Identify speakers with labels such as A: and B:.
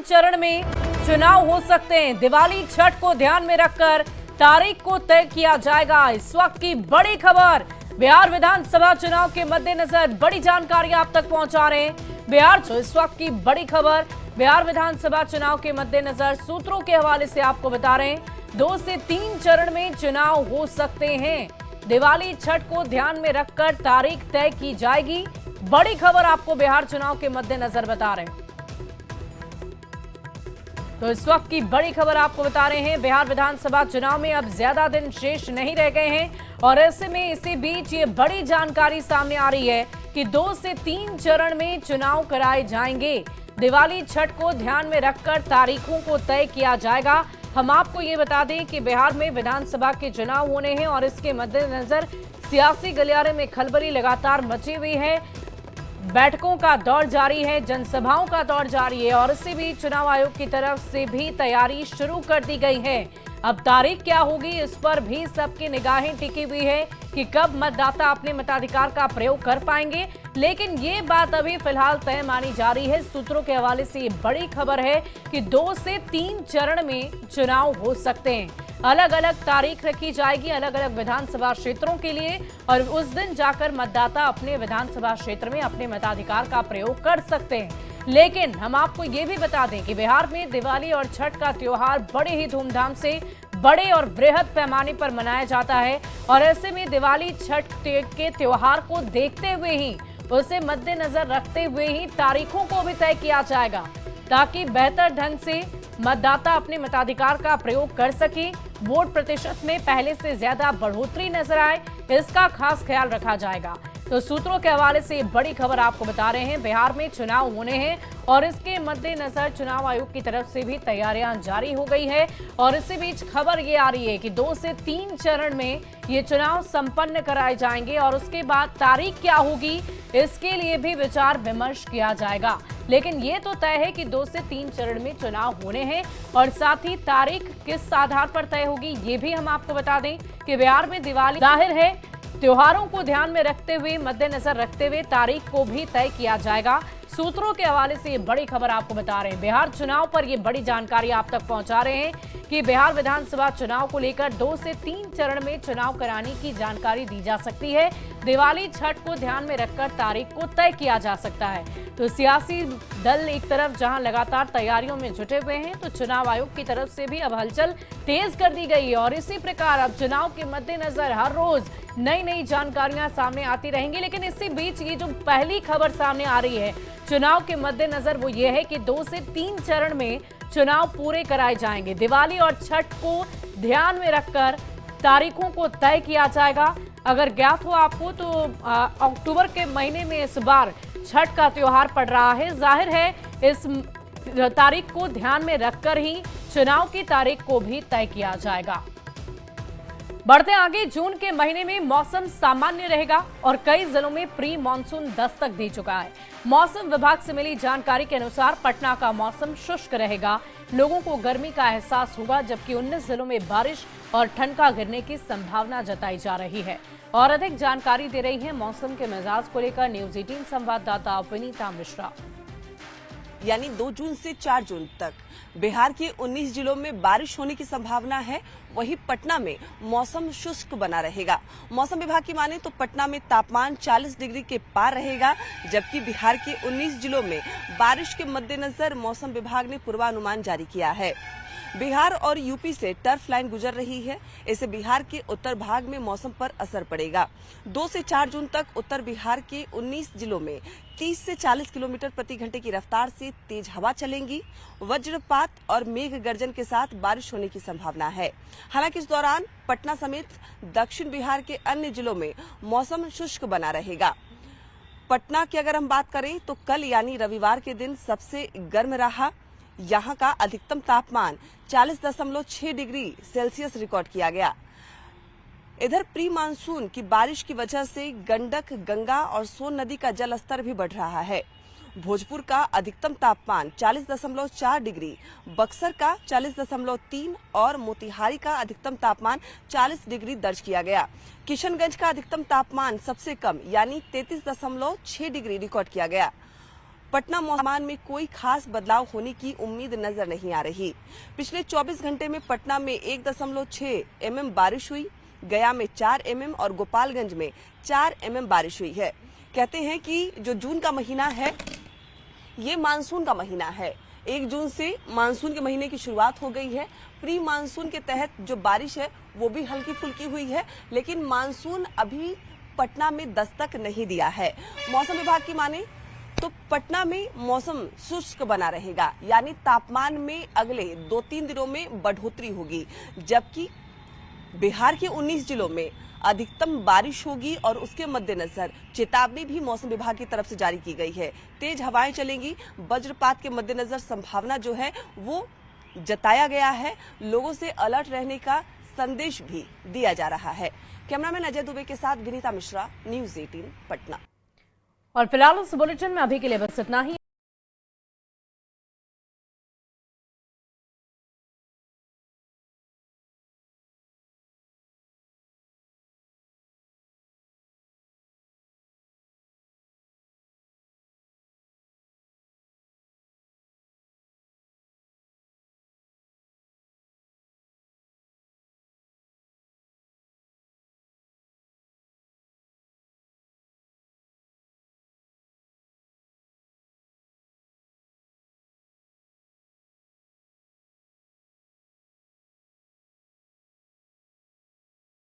A: चरण में चुनाव हो सकते हैं। दिवाली छठ को ध्यान में रखकर तारीख को तय किया जाएगा। इस वक्त की बड़ी खबर, बिहार विधानसभा चुनाव के मद्देनजर बड़ी जानकारी आप तक पहुंचा रहे हैं। इस वक्त की बड़ी खबर, बिहार विधानसभा चुनाव के मद्देनजर सूत्रों के हवाले से आपको बता रहे हैं, 2 से 3 चरण में चुनाव हो सकते हैं। दिवाली छठ को ध्यान में रखकर तारीख तय की जाएगी। बड़ी खबर आपको बिहार चुनाव के मद्देनजर बता रहे हैं। तो इस वक्त की बड़ी खबर आपको बता रहे हैं, बिहार विधानसभा चुनाव में अब ज्यादा दिन शेष नहीं रह गए हैं और ऐसे में इसी बीच ये बड़ी जानकारी सामने आ रही है कि 2 से 3 चरण में चुनाव कराए जाएंगे। दिवाली छठ को ध्यान में रखकर तारीखों को तय किया जाएगा। हम आपको ये बता दें कि बिहार में विधानसभा के चुनाव होने हैं और इसके मद्देनजर सियासी गलियारे में खलबली लगातार मची हुई है। बैठकों का दौर जारी है, जनसभाओं का दौर जारी है और इसी बीच चुनाव आयोग की तरफ से भी तैयारी शुरू कर दी गई है। अब तारीख क्या होगी, इस पर भी सबकी निगाहें टिकी हुई है कि कब मतदाता अपने मताधिकार का प्रयोग कर पाएंगे। लेकिन ये बात अभी फिलहाल तय मानी जा रही है। सूत्रों के हवाले से ये बड़ी खबर है कि 2 से 3 चरण में चुनाव हो सकते हैं। अलग अलग तारीख रखी जाएगी अलग अलग विधानसभा क्षेत्रों के लिए और उस दिन जाकर मतदाता अपने विधानसभा क्षेत्र में अपने मताधिकार का प्रयोग कर सकते हैं। लेकिन हम आपको ये भी बता दें कि बिहार में दिवाली और छठ का त्योहार बड़े ही धूमधाम से बड़े और वृहद पैमाने पर मनाया जाता है और ऐसे में दिवाली छठ के त्योहार को देखते हुए ही, उसे मद्देनजर रखते हुए ही तारीखों को भी तय किया जाएगा ताकि बेहतर ढंग से मतदाता अपने मताधिकार का प्रयोग कर सके। वोट प्रतिशत में पहले से ज्यादा बढ़ोतरी नजर आए, इसका खास ख्याल रखा जाएगा। तो सूत्रों के हवाले से बड़ी खबर आपको बता रहे हैं, बिहार में चुनाव होने हैं और इसके मद्देनजर चुनाव आयोग की तरफ से भी तैयारियां जारी हो गई है और इसी बीच खबर ये आ रही है कि 2 से 3 चरण में ये चुनाव संपन्न कराए जाएंगे और उसके बाद तारीख क्या होगी, इसके लिए भी विचार विमर्श किया जाएगा। लेकिन ये तो तय है कि 2 से 3 चरण में चुनाव होने हैं और साथ ही तारीख किस आधार पर तय होगी ये भी हम आपको बता दें कि बिहार में दिवाली जाहिर है त्योहारों को ध्यान में रखते हुए, मद्देनजर रखते हुए तारीख को भी तय किया जाएगा। सूत्रों के हवाले से ये बड़ी खबर आपको बता रहे हैं, बिहार चुनाव पर ये बड़ी जानकारी आप तक पहुंचा रहे हैं कि बिहार विधानसभा चुनाव को लेकर 2 से 3 चरण में चुनाव कराने की जानकारी दी जा सकती है। दिवाली छठ को ध्यान में रखकर तारीख को तय किया जा सकता है। तो सियासी दल एक तरफ जहां लगातार तैयारियों में जुटे हुए हैं, तो चुनाव आयोग की तरफ से भी अब हलचल तेज कर दी गई है और इसी प्रकार अब चुनाव के मद्देनजर हर रोज नई नई जानकारियां सामने आती रहेंगी। लेकिन इसी बीच ये जो पहली खबर सामने आ रही है चुनाव के मद्देनजर, वो ये है कि 2 से 3 चरण में चुनाव पूरे कराए जाएंगे। दिवाली और छठ को ध्यान में रखकर तारीखों को तय किया जाएगा। अगर ज्ञात हो आपको तो अक्टूबर के महीने में इस बार छठ का त्योहार पड़ रहा है। जाहिर है इस तारीख को ध्यान में रखकर ही चुनाव की तारीख को भी तय किया जाएगा। बढ़ते आगे, जून के महीने में मौसम सामान्य रहेगा और कई जिलों में प्री मानसून दस्तक दे चुका है। मौसम विभाग से मिली जानकारी के अनुसार पटना का मौसम शुष्क रहेगा, लोगों को गर्मी का एहसास होगा, जबकि 19 जिलों में बारिश और ठनका गिरने की संभावना जताई जा रही है। और अधिक जानकारी दे रही है मौसम के मिजाज को लेकर न्यूज 18 संवाददाता विनीता मिश्रा।
B: यानी 2 जून से 4 जून तक बिहार के 19 जिलों में बारिश होने की संभावना है। वहीं पटना में मौसम शुष्क बना रहेगा। मौसम विभाग की माने तो पटना में तापमान 40 डिग्री के पार रहेगा, जबकि बिहार के 19 जिलों में बारिश के मद्देनजर मौसम विभाग ने पूर्वानुमान जारी किया है। बिहार और यूपी से टर्फ लाइन गुजर रही है, इससे बिहार के उत्तर भाग में मौसम पर असर पड़ेगा। 2 से 4 जून तक उत्तर बिहार के 19 जिलों में 30 से 40 किलोमीटर प्रति घंटे की रफ्तार से तेज हवा चलेंगी। वज्रपात और मेघ गर्जन के साथ बारिश होने की संभावना है। हालांकि इस दौरान पटना समेत दक्षिण बिहार के अन्य जिलों में मौसम शुष्क बना रहेगा। पटना की अगर हम बात करें तो कल यानी रविवार के दिन सबसे गर्म रहा। यहाँ का अधिकतम तापमान 40.6 डिग्री सेल्सियस रिकॉर्ड किया गया। इधर प्री मानसून की बारिश की वजह से गंडक, गंगा और सोन नदी का जल स्तर भी बढ़ रहा है। भोजपुर का अधिकतम तापमान 40.4 डिग्री, बक्सर का 40.3 और मोतिहारी का अधिकतम तापमान 40 डिग्री दर्ज किया गया। किशनगंज का अधिकतम तापमान सबसे कम यानी 33.6 डिग्री रिकॉर्ड किया गया। पटना मौसम में कोई खास बदलाव होने की उम्मीद नजर नहीं आ रही। पिछले 24 घंटे में पटना में 1.6 mm बारिश हुई, गया में 4 mm और गोपालगंज में 4 mm बारिश हुई है। कहते हैं कि जो जून का महीना है ये मानसून का महीना है। 1 जून से मानसून के महीने की शुरुआत हो गई है। प्री मानसून के तहत जो बारिश है वो भी हल्की फुल्की हुई है, लेकिन मानसून अभी पटना में दस्तक नहीं दिया है। मौसम विभाग की माने तो पटना में मौसम शुष्क बना रहेगा, यानी तापमान में अगले 2-3 दिनों में बढ़ोतरी होगी, जबकि बिहार के 19 जिलों में अधिकतम बारिश होगी और उसके मद्देनजर चेतावनी भी मौसम विभाग की तरफ से जारी की गई है। तेज हवाएं चलेंगी, वज्रपात के मद्देनजर संभावना जो है वो जताया गया है। लोगों से अलर्ट रहने का संदेश भी दिया जा रहा है। कैमरामैन अजय दुबे के साथ विनीता मिश्रा, न्यूज़ 18 पटना।
A: और फिलहाल इस बुलेटिन में अभी के लिए बस इतना ही।